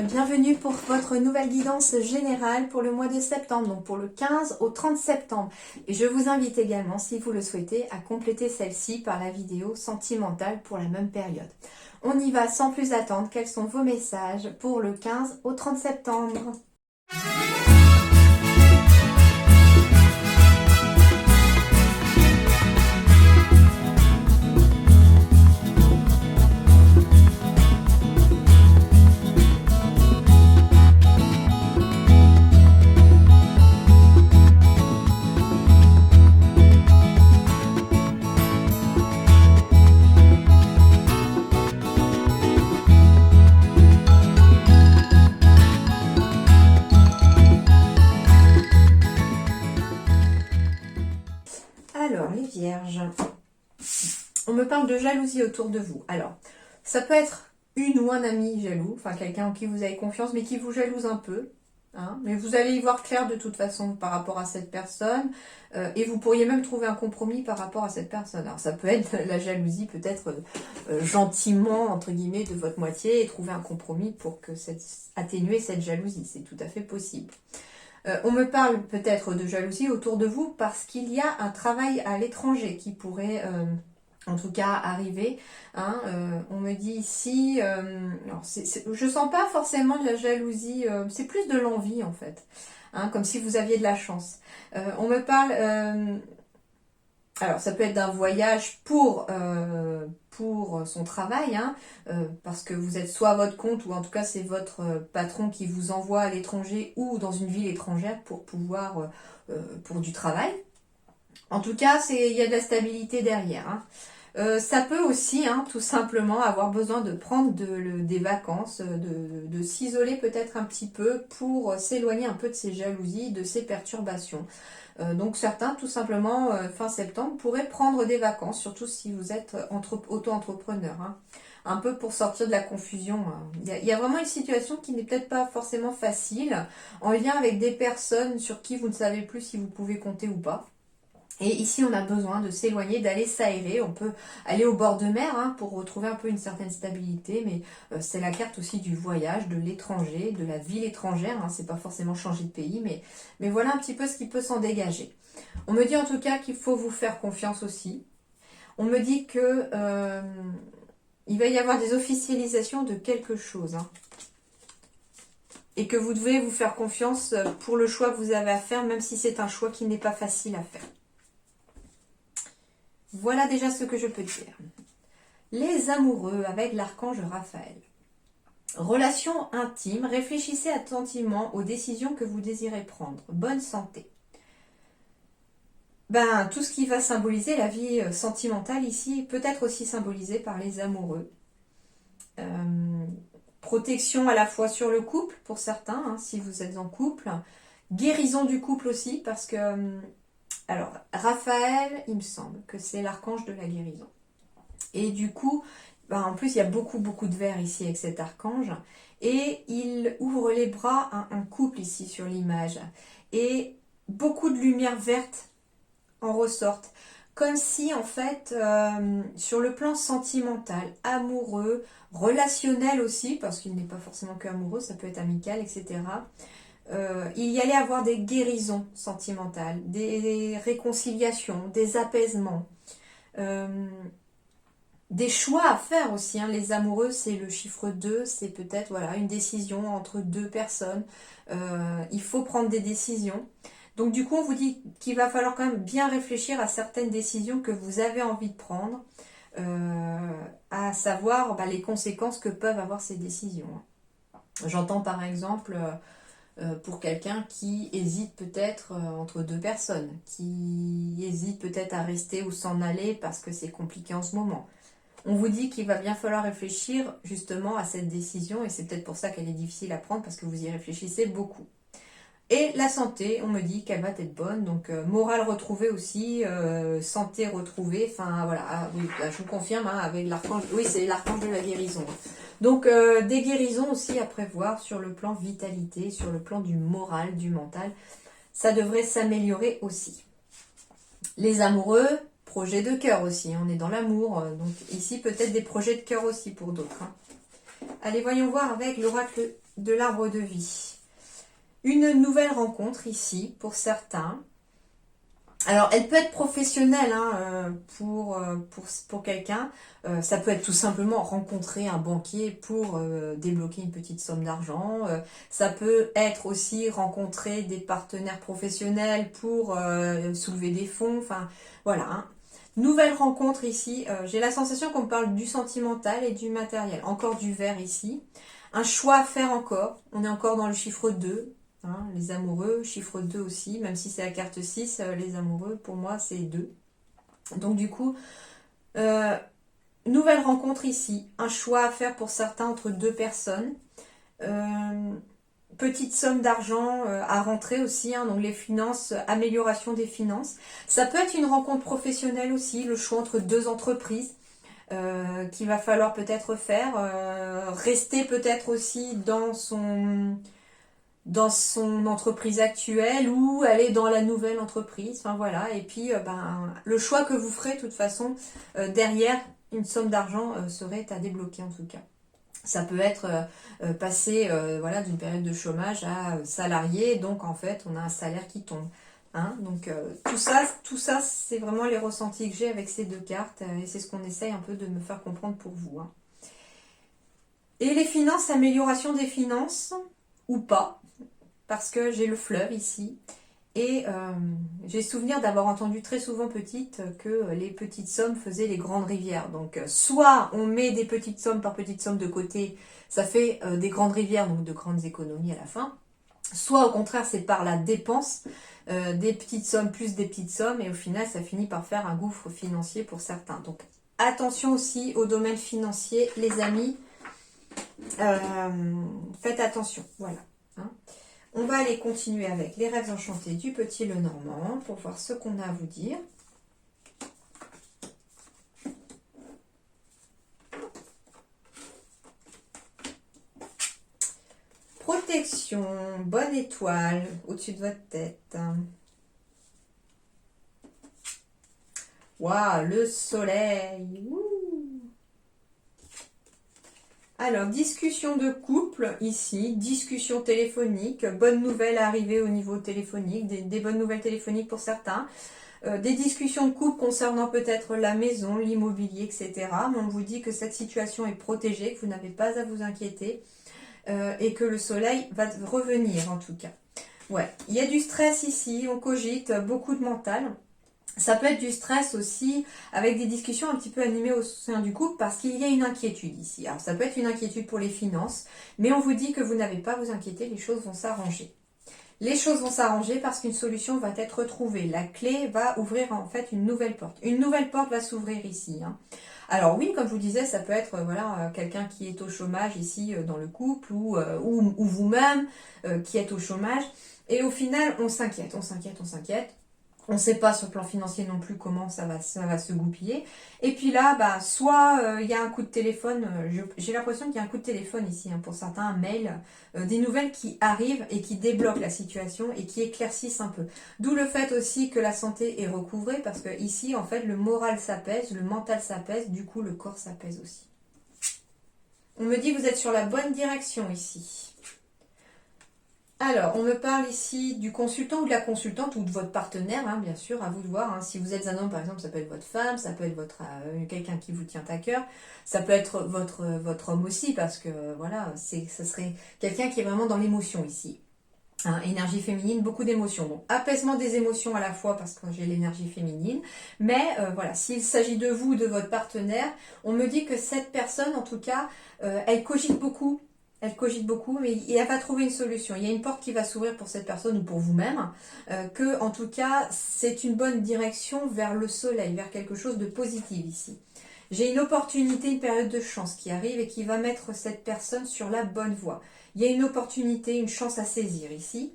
bienvenue pour votre nouvelle guidance générale pour le mois de septembre, donc pour le 15 au 30 septembre. Et je vous invite également, si vous le souhaitez, à compléter celle-ci par la vidéo sentimentale pour la même période. On y va sans plus attendre. Quels sont vos messages pour le 15 au 30 septembre ? Alors, les vierges, on me parle de jalousie autour de vous. Alors, ça peut être une ou un ami jaloux, enfin quelqu'un en qui vous avez confiance, mais qui vous jalouse un peu. Hein, mais vous allez y voir clair de toute façon par rapport à cette personne. Et vous pourriez même trouver un compromis par rapport à cette personne. Alors, ça peut être la jalousie, peut-être gentiment, entre guillemets, de votre moitié, et trouver un compromis pour que atténuer cette jalousie. C'est tout à fait possible. On me parle peut-être de jalousie autour de vous parce qu'il y a un travail à l'étranger qui pourrait en tout cas arriver. Hein. On me dit ici, je sens pas forcément de la jalousie, c'est plus de l'envie en fait, hein, comme si vous aviez de la chance. On me parle... alors, ça peut être d'un voyage pour son travail, hein, parce que vous êtes soit à votre compte, ou en tout cas c'est votre patron qui vous envoie à l'étranger ou dans une ville étrangère pour pouvoir, pour du travail. En tout cas, il y a de la stabilité derrière. Hein. Ça peut aussi, hein, tout simplement, avoir besoin de prendre des vacances, de s'isoler peut-être un petit peu pour s'éloigner un peu de ces jalousies, de ces perturbations. Donc certains, tout simplement, fin septembre, pourraient prendre des vacances, surtout si vous êtes auto-entrepreneur. Hein. Un peu pour sortir de la confusion. Hein. Il y a vraiment une situation qui n'est peut-être pas forcément facile, en lien avec des personnes sur qui vous ne savez plus si vous pouvez compter ou pas. Et ici, on a besoin de s'éloigner, d'aller s'aérer. On peut aller au bord de mer, hein, pour retrouver un peu une certaine stabilité, mais c'est la carte aussi du voyage, de l'étranger, de la ville étrangère. Hein, c'est pas forcément changer de pays, mais voilà un petit peu ce qui peut s'en dégager. On me dit en tout cas qu'il faut vous faire confiance aussi. On me dit que il va y avoir des officialisations de quelque chose. Hein, et que vous devez vous faire confiance pour le choix que vous avez à faire, même si c'est un choix qui n'est pas facile à faire. Voilà déjà ce que je peux dire. Les amoureux avec l'archange Raphaël. Relation intime, réfléchissez attentivement aux décisions que vous désirez prendre. Bonne santé. Tout ce qui va symboliser la vie sentimentale ici peut être aussi symbolisé par les amoureux. Protection à la fois sur le couple pour certains, hein, si vous êtes en couple. Guérison du couple aussi parce que... alors, Raphaël, il me semble que c'est l'archange de la guérison. Et du coup, en plus, il y a beaucoup de verre ici avec cet archange. Et il ouvre les bras à un couple ici sur l'image. Et beaucoup de lumière verte en ressortent. Comme si, en fait, sur le plan sentimental, amoureux, relationnel aussi, parce qu'il n'est pas forcément que amoureux, ça peut être amical, etc., il y allait avoir des guérisons sentimentales, des réconciliations, des apaisements, des choix à faire aussi. Hein. Les amoureux, c'est le chiffre 2, c'est peut-être voilà, une décision entre deux personnes. Il faut prendre des décisions. Donc du coup, on vous dit qu'il va falloir quand même bien réfléchir à certaines décisions que vous avez envie de prendre, à savoir les conséquences que peuvent avoir ces décisions. J'entends par exemple... pour quelqu'un qui hésite peut-être entre deux personnes, qui hésite peut-être à rester ou s'en aller parce que c'est compliqué en ce moment. On vous dit qu'il va bien falloir réfléchir justement à cette décision et c'est peut-être pour ça qu'elle est difficile à prendre parce que vous y réfléchissez beaucoup. Et la santé, on me dit qu'elle va être bonne, donc morale retrouvée aussi, santé retrouvée, enfin voilà, oui, là, je vous confirme, hein, avec l'archange, oui c'est l'archange de la guérison. Donc des guérisons aussi à prévoir sur le plan vitalité, sur le plan du moral, du mental, ça devrait s'améliorer aussi. Les amoureux, projet de cœur aussi, on est dans l'amour, donc ici peut-être des projets de cœur aussi pour d'autres. Hein. Allez, voyons voir avec l'oracle de l'arbre de vie. Une nouvelle rencontre ici pour certains. Alors, elle peut être professionnelle hein, pour quelqu'un. Ça peut être tout simplement rencontrer un banquier pour débloquer une petite somme d'argent. Ça peut être aussi rencontrer des partenaires professionnels pour soulever des fonds. Enfin, voilà. Hein. Nouvelle rencontre ici. J'ai la sensation qu'on me parle du sentimental et du matériel. Encore du vert ici. Un choix à faire encore. On est encore dans le chiffre 2. Hein, les amoureux, chiffre 2 aussi, même si c'est la carte 6, les amoureux, pour moi, c'est 2. Donc du coup, nouvelle rencontre ici, un choix à faire pour certains entre deux personnes. Petite somme d'argent à rentrer aussi, hein, donc les finances, amélioration des finances. Ça peut être une rencontre professionnelle aussi, le choix entre deux entreprises. Qu'il va falloir peut-être faire, rester peut-être aussi dans son entreprise actuelle ou aller dans la nouvelle entreprise. Enfin voilà. Et puis le choix que vous ferez de toute façon derrière une somme d'argent serait à débloquer en tout cas. Ça peut être passer voilà, d'une période de chômage à salarié, donc en fait on a un salaire qui tombe. Hein, donc tout ça c'est vraiment les ressentis que j'ai avec ces deux cartes et c'est ce qu'on essaye un peu de me faire comprendre pour vous. Hein. Et les finances, amélioration des finances ou pas, parce que j'ai le fleuve ici. Et j'ai souvenir d'avoir entendu très souvent petite que les petites sommes faisaient les grandes rivières. Donc soit on met des petites sommes par petites sommes de côté, ça fait des grandes rivières, donc de grandes économies à la fin. Soit au contraire c'est par la dépense, des petites sommes plus des petites sommes, et au final ça finit par faire un gouffre financier pour certains. Donc attention aussi au domaine financier, les amis. Faites attention, voilà. Hein. On va aller continuer avec les rêves enchantés du petit Lenormand pour voir ce qu'on a à vous dire. Protection, bonne étoile au-dessus de votre tête. Waouh, le soleil. Ouh. Alors, discussion de couple ici, discussion téléphonique, bonne nouvelle arrivée au niveau téléphonique, des bonnes nouvelles téléphoniques pour certains, des discussions de couple concernant peut-être la maison, l'immobilier, etc. Mais on vous dit que cette situation est protégée, que vous n'avez pas à vous inquiéter et que le soleil va revenir en tout cas. Ouais, il y a du stress ici, on cogite, beaucoup de mental. Ça peut être du stress aussi avec des discussions un petit peu animées au sein du couple parce qu'il y a une inquiétude ici. Alors ça peut être une inquiétude pour les finances, mais on vous dit que vous n'avez pas à vous inquiéter, les choses vont s'arranger. Les choses vont s'arranger parce qu'une solution va être trouvée. La clé va ouvrir en fait une nouvelle porte. Une nouvelle porte va s'ouvrir ici. Hein. Alors oui, comme je vous disais, ça peut être voilà quelqu'un qui est au chômage ici dans le couple ou vous-même qui êtes au chômage. Et au final, on s'inquiète. On ne sait pas sur le plan financier non plus comment ça va se goupiller. Et puis là, soit il y a un coup de téléphone, j'ai l'impression qu'il y a un coup de téléphone ici, hein, pour certains, un mail, des nouvelles qui arrivent et qui débloquent la situation et qui éclaircissent un peu. D'où le fait aussi que la santé est recouvrée, parce que ici, en fait, le moral s'apaise, le mental s'apaise, du coup, le corps s'apaise aussi. On me dit que vous êtes sur la bonne direction ici. Alors, on me parle ici du consultant ou de la consultante ou de votre partenaire, hein, bien sûr, à vous de voir. Hein. Si vous êtes un homme, par exemple, ça peut être votre femme, ça peut être quelqu'un qui vous tient à cœur, ça peut être votre homme aussi, parce que voilà, ça serait quelqu'un qui est vraiment dans l'émotion ici. Hein, énergie féminine, beaucoup d'émotions. Donc, apaisement des émotions à la fois parce que j'ai l'énergie féminine. Mais voilà, s'il s'agit de vous, de votre partenaire, on me dit que cette personne, en tout cas, elle cogite beaucoup. Elle cogite beaucoup, mais elle va trouver une solution. Il y a une porte qui va s'ouvrir pour cette personne ou pour vous-même, que en tout cas, c'est une bonne direction vers le soleil, vers quelque chose de positif ici. J'ai une opportunité, une période de chance qui arrive et qui va mettre cette personne sur la bonne voie. Il y a une opportunité, une chance à saisir ici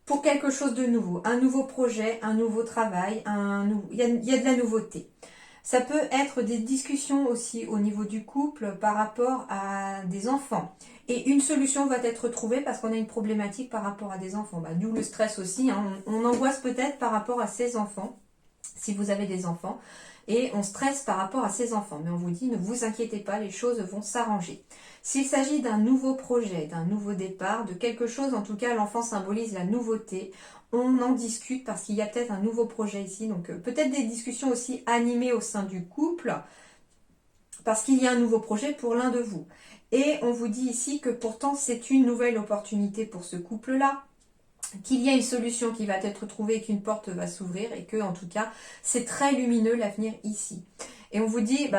pour quelque chose de nouveau, un nouveau projet, un nouveau travail, il y a de la nouveauté. Ça peut être des discussions aussi au niveau du couple par rapport à des enfants. Et une solution va être trouvée parce qu'on a une problématique par rapport à des enfants. D'où le stress aussi. Hein. On angoisse peut-être par rapport à ses enfants. si vous avez des enfants. Et on stresse par rapport à ces enfants. Mais on vous dit, ne vous inquiétez pas, les choses vont s'arranger. S'il s'agit d'un nouveau projet, d'un nouveau départ, de quelque chose, en tout cas, l'enfant symbolise la nouveauté. On en discute parce qu'il y a peut-être un nouveau projet ici. Donc peut-être des discussions aussi animées au sein du couple parce qu'il y a un nouveau projet pour l'un de vous. Et on vous dit ici que pourtant, c'est une nouvelle opportunité pour ce couple-là, qu'il y a une solution qui va être trouvée, qu'une porte va s'ouvrir et que, en tout cas, c'est très lumineux l'avenir ici. Et on vous dit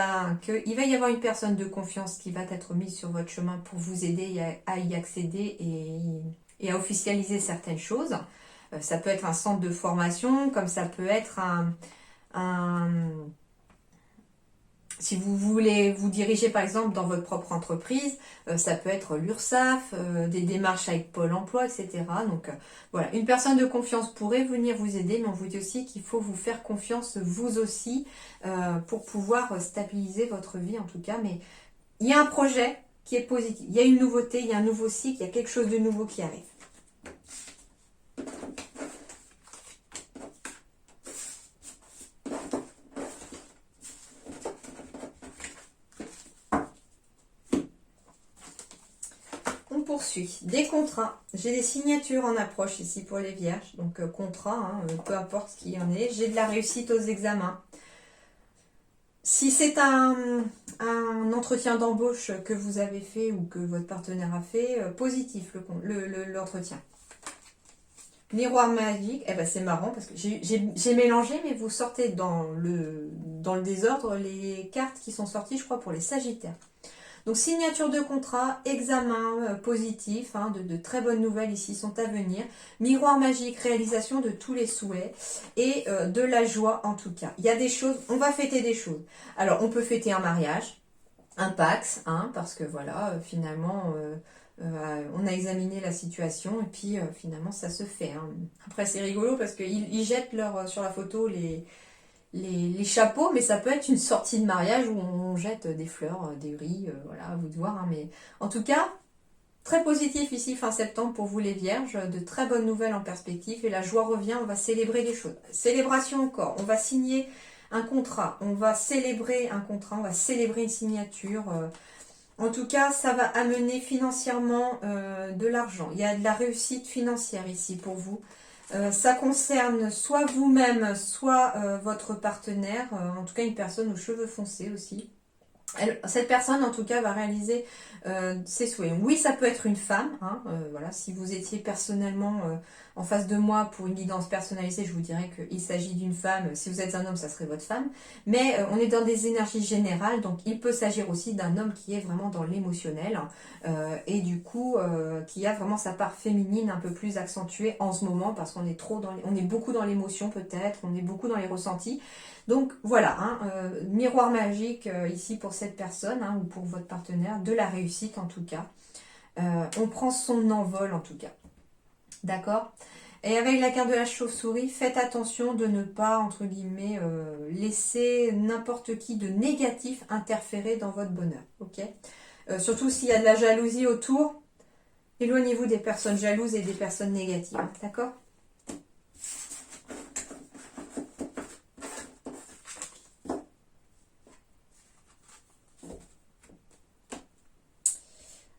qu'il va y avoir une personne de confiance qui va être mise sur votre chemin pour vous aider à y accéder et à officialiser certaines choses. Ça peut être un centre de formation, comme ça peut être un si vous voulez vous diriger par exemple dans votre propre entreprise, ça peut être l'URSSAF, des démarches avec Pôle emploi, etc. Donc voilà, une personne de confiance pourrait venir vous aider, mais on vous dit aussi qu'il faut vous faire confiance vous aussi pour pouvoir stabiliser votre vie en tout cas. Mais il y a un projet qui est positif, il y a une nouveauté, il y a un nouveau cycle, il y a quelque chose de nouveau qui arrive. Poursuit. Des contrats. J'ai des signatures en approche ici pour les vierges. Donc contrat, peu importe ce qu'il y en est. J'ai de la réussite aux examens. Si c'est un entretien d'embauche que vous avez fait ou que votre partenaire a fait, positif l'entretien. Miroir magique, eh ben c'est marrant parce que j'ai mélangé, mais vous sortez dans le désordre les cartes qui sont sorties, je crois, pour les Sagittaires. Donc signature de contrat, examen positif, de très bonnes nouvelles ici sont à venir. Miroir magique, réalisation de tous les souhaits et de la joie en tout cas. Il y a des choses, on va fêter des choses. Alors on peut fêter un mariage, un Pax, parce que voilà, finalement on a examiné la situation et puis finalement ça se fait. Après c'est rigolo parce qu'ils jettent sur la photo les chapeaux, mais ça peut être une sortie de mariage où on jette des fleurs, des riz, voilà, à vous de voir. Mais en tout cas, très positif ici fin septembre pour vous les vierges, de très bonnes nouvelles en perspective et la joie revient, on va célébrer des choses. Célébration encore, on va signer un contrat, on va célébrer un contrat, on va célébrer une signature. En tout cas, ça va amener financièrement de l'argent. Il y a de la réussite financière ici pour vous. Ça concerne soit vous-même, soit votre partenaire, en tout cas une personne aux cheveux foncés aussi. Cette personne, en tout cas, va réaliser ses souhaits. Oui, ça peut être une femme. Voilà, si vous étiez personnellement en face de moi pour une guidance personnalisée, je vous dirais qu'il s'agit d'une femme. Si vous êtes un homme, ça serait votre femme. Mais on est dans des énergies générales, donc il peut s'agir aussi d'un homme qui est vraiment dans l'émotionnel et du coup qui a vraiment sa part féminine un peu plus accentuée en ce moment parce qu'on est on est beaucoup dans l'émotion peut-être, on est beaucoup dans les ressentis. Donc voilà, miroir magique ici pour cette personne ou pour votre partenaire, de la réussite en tout cas. On prend son envol en tout cas. D'accord ? Et avec la carte de la chauve-souris, faites attention de ne pas, entre guillemets, laisser n'importe qui de négatif interférer dans votre bonheur. Ok ? Surtout s'il y a de la jalousie autour, éloignez-vous des personnes jalouses et des personnes négatives. D'accord ?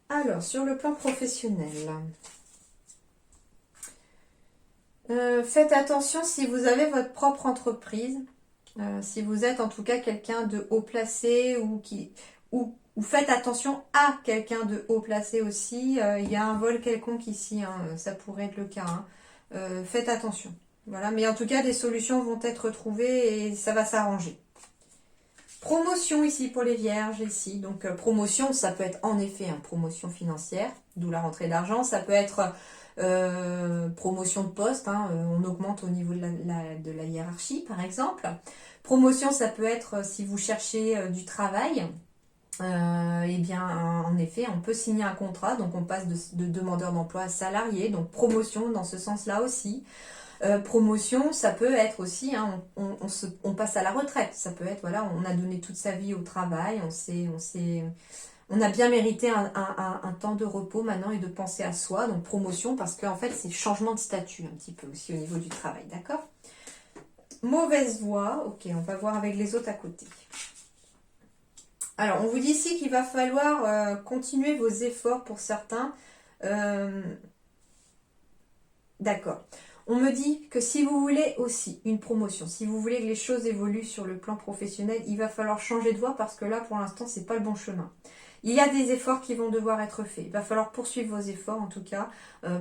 Alors, sur le plan professionnel, faites attention si vous avez votre propre entreprise, si vous êtes en tout cas quelqu'un de haut placé ou faites attention à quelqu'un de haut placé aussi. Il y a un vol quelconque ici, ça pourrait être le cas. Faites attention. Voilà, mais en tout cas, des solutions vont être trouvées et ça va s'arranger. Promotion ici pour les vierges, ici. Donc promotion, ça peut être en effet une promotion financière, d'où la rentrée d'argent. Ça peut être promotion de poste, on augmente au niveau de la hiérarchie par exemple. Promotion, ça peut être si vous cherchez du travail. Eh bien, en effet, on peut signer un contrat, donc on passe de demandeur d'emploi à salarié, donc promotion dans ce sens-là aussi. Promotion, ça peut être aussi, on passe à la retraite. Ça peut être, voilà, on a donné toute sa vie au travail, on a bien mérité un temps de repos maintenant et de penser à soi. Donc promotion, parce qu'en fait, c'est changement de statut un petit peu aussi au niveau du travail, d'accord ? Mauvaise voie. Ok, on va voir avec les autres à côté. Alors, on vous dit ici qu'il va falloir continuer vos efforts pour certains. D'accord. On me dit que si vous voulez aussi une promotion, si vous voulez que les choses évoluent sur le plan professionnel, il va falloir changer de voie parce que là, pour l'instant, c'est pas le bon chemin. Il y a des efforts qui vont devoir être faits. Il va falloir poursuivre vos efforts, en tout cas,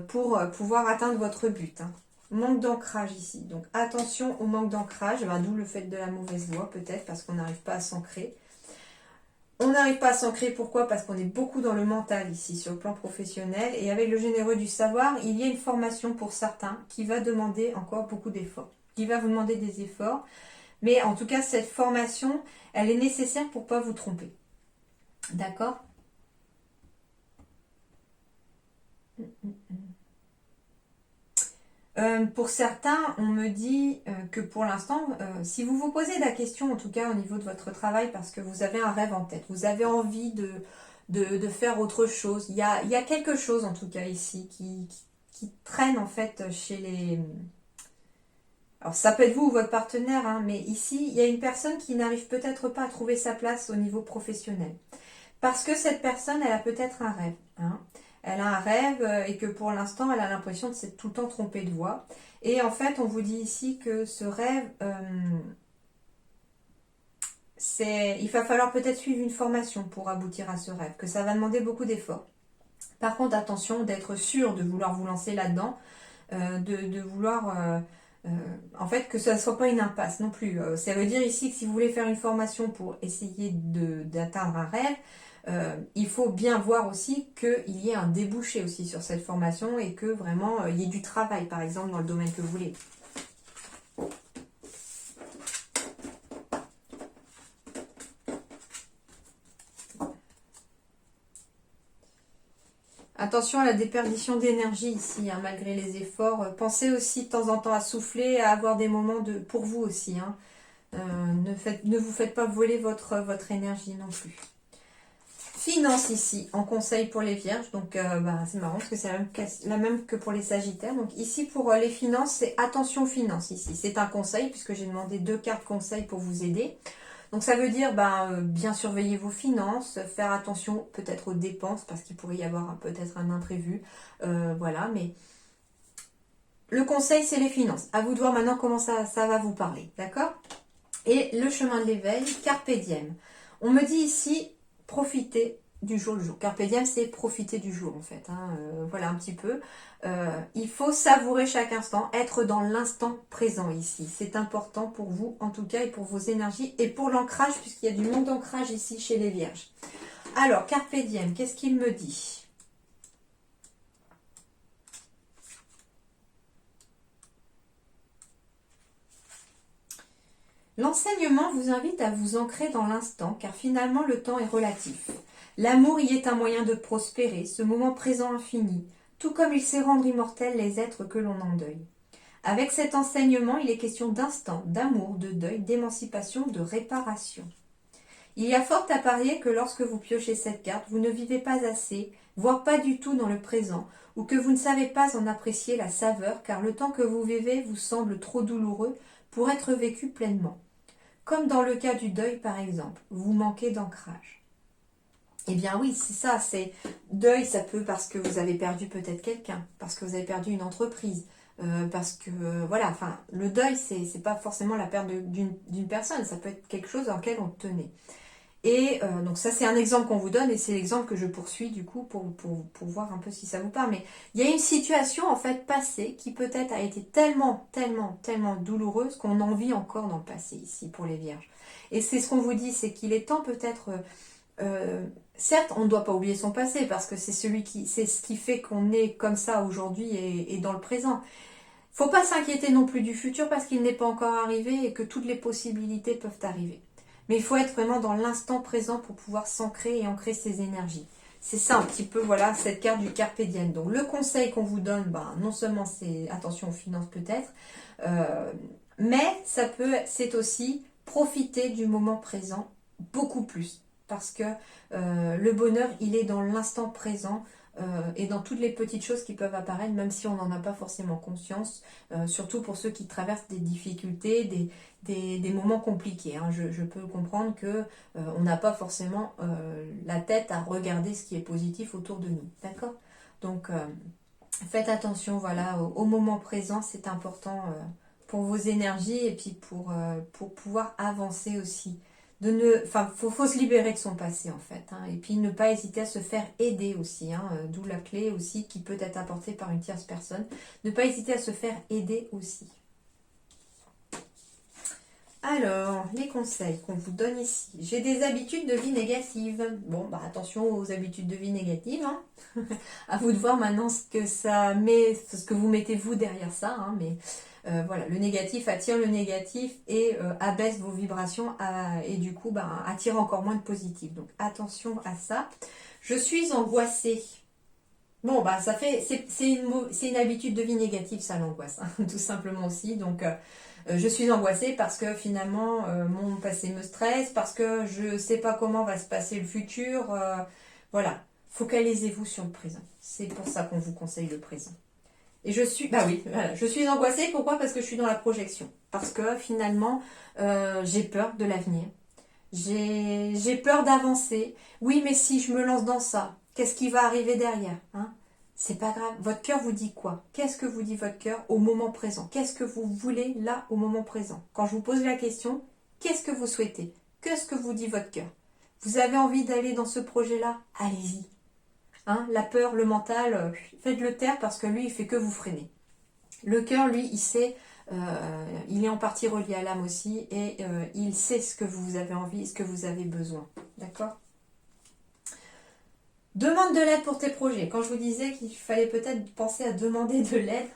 pour pouvoir atteindre votre but. Hein. Manque d'ancrage ici. Donc, attention au manque d'ancrage. D'où le fait de la mauvaise voie, peut-être, parce qu'on n'arrive pas à s'ancrer. On n'arrive pas à s'ancrer, pourquoi? Parce qu'on est beaucoup dans le mental ici, sur le plan professionnel. Et avec le généreux du savoir, il y a une formation pour certains qui va demander encore beaucoup d'efforts. Qui va vous demander des efforts. Mais en tout cas, cette formation, elle est nécessaire pour ne pas vous tromper. D'accord? Pour certains, on me dit que pour l'instant, si vous vous posez la question, en tout cas au niveau de votre travail, parce que vous avez un rêve en tête, vous avez envie de faire autre chose, il y a quelque chose en tout cas ici qui traîne en fait chez les... Alors ça peut être vous ou votre partenaire, hein, mais ici, il y a une personne qui n'arrive peut-être pas à trouver sa place au niveau professionnel. Parce que cette personne, elle a peut-être un rêve. Hein. Elle a un rêve et que pour l'instant, elle a l'impression de s'être tout le temps trompée de voie. Et en fait, on vous dit ici que ce rêve, il va falloir peut-être suivre une formation pour aboutir à ce rêve, que ça va demander beaucoup d'efforts. Par contre, attention d'être sûr de vouloir vous lancer là-dedans, de vouloir... en fait, que ça ne soit pas une impasse non plus. Ça veut dire ici que si vous voulez faire une formation pour essayer d'atteindre un rêve, il faut bien voir aussi qu'il y ait un débouché aussi sur cette formation et que vraiment il y ait du travail, par exemple, dans le domaine que vous voulez. Attention à la déperdition d'énergie ici, hein, malgré les efforts. Pensez aussi de temps en temps à souffler, à avoir des moments pour vous aussi. Hein. Ne vous faites pas voler votre énergie non plus. Finance ici, en conseil pour les vierges. Donc c'est marrant parce que c'est la même que pour les sagittaires. Donc ici pour les finances, c'est attention aux finances ici. C'est un conseil puisque j'ai demandé 2 cartes conseils pour vous aider. Donc ça veut dire bien surveiller vos finances, faire attention peut-être aux dépenses parce qu'il pourrait y avoir peut-être un imprévu. Voilà, mais le conseil c'est les finances. À vous de voir maintenant comment ça va vous parler, d'accord? Et le chemin de l'éveil, Carpe Diem. On me dit ici, profitez du jour le jour. Carpe Diem, c'est profiter du jour en fait. Hein. Voilà un petit peu. Il faut savourer chaque instant, être dans l'instant présent ici. C'est important pour vous en tout cas et pour vos énergies et pour l'ancrage puisqu'il y a du manque d'ancrage ici chez les vierges. Alors, Carpe Diem, qu'est-ce qu'il me dit ? L'enseignement vous invite à vous ancrer dans l'instant, car finalement le temps est relatif. L'amour y est un moyen de prospérer, ce moment présent infini, tout comme il sait rendre immortels les êtres que l'on endeuille. Avec cet enseignement, il est question d'instant, d'amour, de deuil, d'émancipation, de réparation. Il y a fort à parier que lorsque vous piochez cette carte, vous ne vivez pas assez, voire pas du tout dans le présent, ou que vous ne savez pas en apprécier la saveur, car le temps que vous vivez vous semble trop douloureux pour être vécu pleinement. Comme dans le cas du deuil par exemple, vous manquez d'ancrage. Eh bien oui, c'est ça, c'est deuil, ça peut parce que vous avez perdu peut-être quelqu'un, parce que vous avez perdu une entreprise, parce que voilà, enfin le deuil c'est pas forcément la perte d'une personne, ça peut être quelque chose dans lequel on tenait. Et donc ça c'est un exemple qu'on vous donne et c'est l'exemple que je poursuis du coup pour voir un peu si ça vous parle. Mais il y a une situation en fait passée qui peut-être a été tellement douloureuse qu'on en vit encore dans le passé ici pour les vierges. Et c'est ce qu'on vous dit, c'est qu'il est temps peut-être... certes, on ne doit pas oublier son passé parce que c'est ce qui fait qu'on est comme ça aujourd'hui et dans le présent. Faut pas s'inquiéter non plus du futur parce qu'il n'est pas encore arrivé et que toutes les possibilités peuvent arriver. Mais il faut être vraiment dans l'instant présent pour pouvoir s'ancrer et ancrer ses énergies. C'est ça un petit peu, voilà, cette carte du Carpe Diem. Donc le conseil qu'on vous donne, non seulement c'est attention aux finances peut-être, mais c'est aussi profiter du moment présent beaucoup plus. Parce que le bonheur, il est dans l'instant présent. et dans toutes les petites choses qui peuvent apparaître, même si on n'en a pas forcément conscience, surtout pour ceux qui traversent des difficultés, des moments compliqués. Hein. Je peux comprendre que on n'a pas forcément la tête à regarder ce qui est positif autour de nous. D'accord? Donc, faites attention, voilà, au moment présent, c'est important pour vos énergies et puis pour pouvoir avancer aussi. Faut se libérer de son passé en fait, hein, et puis ne pas hésiter à se faire aider aussi, hein, d'où la clé aussi qui peut être apportée par une tierce personne. Ne pas hésiter à se faire aider aussi. Alors, les conseils qu'on vous donne ici. J'ai des habitudes de vie négatives. Bon, bah attention aux habitudes de vie négatives. Hein. À vous de voir maintenant ce que vous mettez vous derrière ça. Hein, mais voilà, le négatif attire le négatif et abaisse vos vibrations et du coup, bah, attire encore moins de positif. Donc attention à ça. Je suis angoissée. Bon, bah ça fait, c'est une habitude de vie négative, ça l'angoisse, hein, tout simplement aussi. Donc je suis angoissée parce que finalement mon passé me stresse, parce que je ne sais pas comment va se passer le futur. Voilà, focalisez-vous sur le présent. C'est pour ça qu'on vous conseille le présent. Et bah oui, voilà, je suis angoissée. Pourquoi? Parce que je suis dans la projection. Parce que finalement, j'ai peur de l'avenir. J'ai peur d'avancer. Oui, mais si je me lance dans ça, qu'est-ce qui va arriver derrière, hein? C'est pas grave. Votre cœur vous dit quoi? Qu'est-ce que vous dit votre cœur au moment présent? Qu'est-ce que vous voulez là au moment présent? Quand je vous pose la question, qu'est-ce que vous souhaitez? Qu'est-ce que vous dit votre cœur? Vous avez envie d'aller dans ce projet-là? Allez-y. Hein, la peur, le mental, faites-le taire parce que lui, il fait que vous freiner. Le cœur, lui, il sait, il est en partie relié à l'âme aussi et il sait ce que vous avez envie, ce que vous avez besoin. D'accord? Demande de l'aide pour tes projets. Quand je vous disais qu'il fallait peut-être penser à demander de l'aide,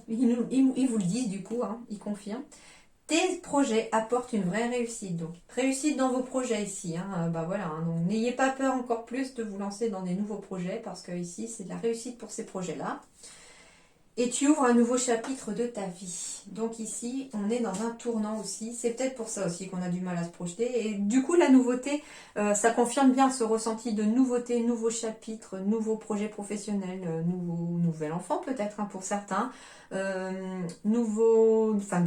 ils vous le disent du coup, hein, ils confirment. Tes projets apportent une vraie réussite. Donc, réussite dans vos projets ici. Hein, bah voilà, hein, donc n'ayez pas peur encore plus de vous lancer dans des nouveaux projets parce que ici, c'est de la réussite pour ces projets-là. Et tu ouvres un nouveau chapitre de ta vie. Donc ici, on est dans un tournant aussi. C'est peut-être pour ça aussi qu'on a du mal à se projeter. Et du coup, la nouveauté, ça confirme bien ce ressenti de nouveauté, nouveau chapitre, nouveau projet professionnel, nouvel enfant peut-être hein, pour certains. De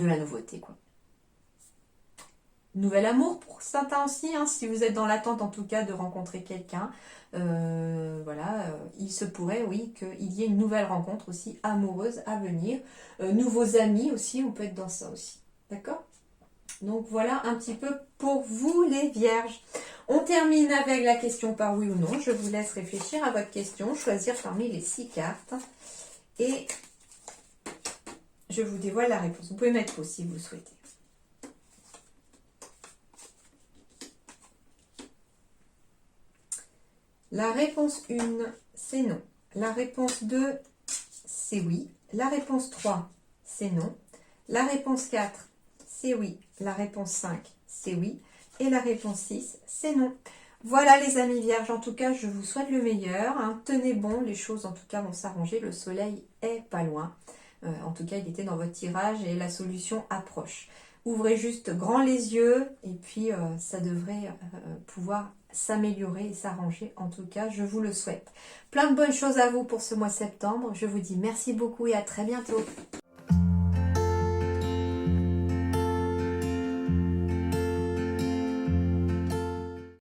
la nouveauté quoi. Nouvel amour pour certains aussi, hein, si vous êtes dans l'attente en tout cas de rencontrer quelqu'un. Il se pourrait, oui, qu'il y ait une nouvelle rencontre aussi amoureuse à venir. Nouveaux amis aussi, on peut être dans ça aussi. D'accord? Donc voilà un petit peu pour vous les vierges. On termine avec la question par oui ou non. Je vous laisse réfléchir à votre question, choisir parmi les 6 cartes. Et je vous dévoile la réponse. Vous pouvez mettre pause si vous souhaitez. La réponse 1, c'est non. La réponse 2, c'est oui. La réponse 3, c'est non. La réponse 4, c'est oui. La réponse 5, c'est oui. Et la réponse 6, c'est non. Voilà les amis vierges, en tout cas, je vous souhaite le meilleur. Hein. Tenez bon, les choses en tout cas vont s'arranger. Le soleil est pas loin. En tout cas, il était dans votre tirage et la solution approche. Ouvrez juste grand les yeux et puis ça devrait pouvoir s'améliorer et s'arranger. En tout cas, je vous le souhaite. Plein de bonnes choses à vous pour ce mois de septembre. Je vous dis merci beaucoup et à très bientôt.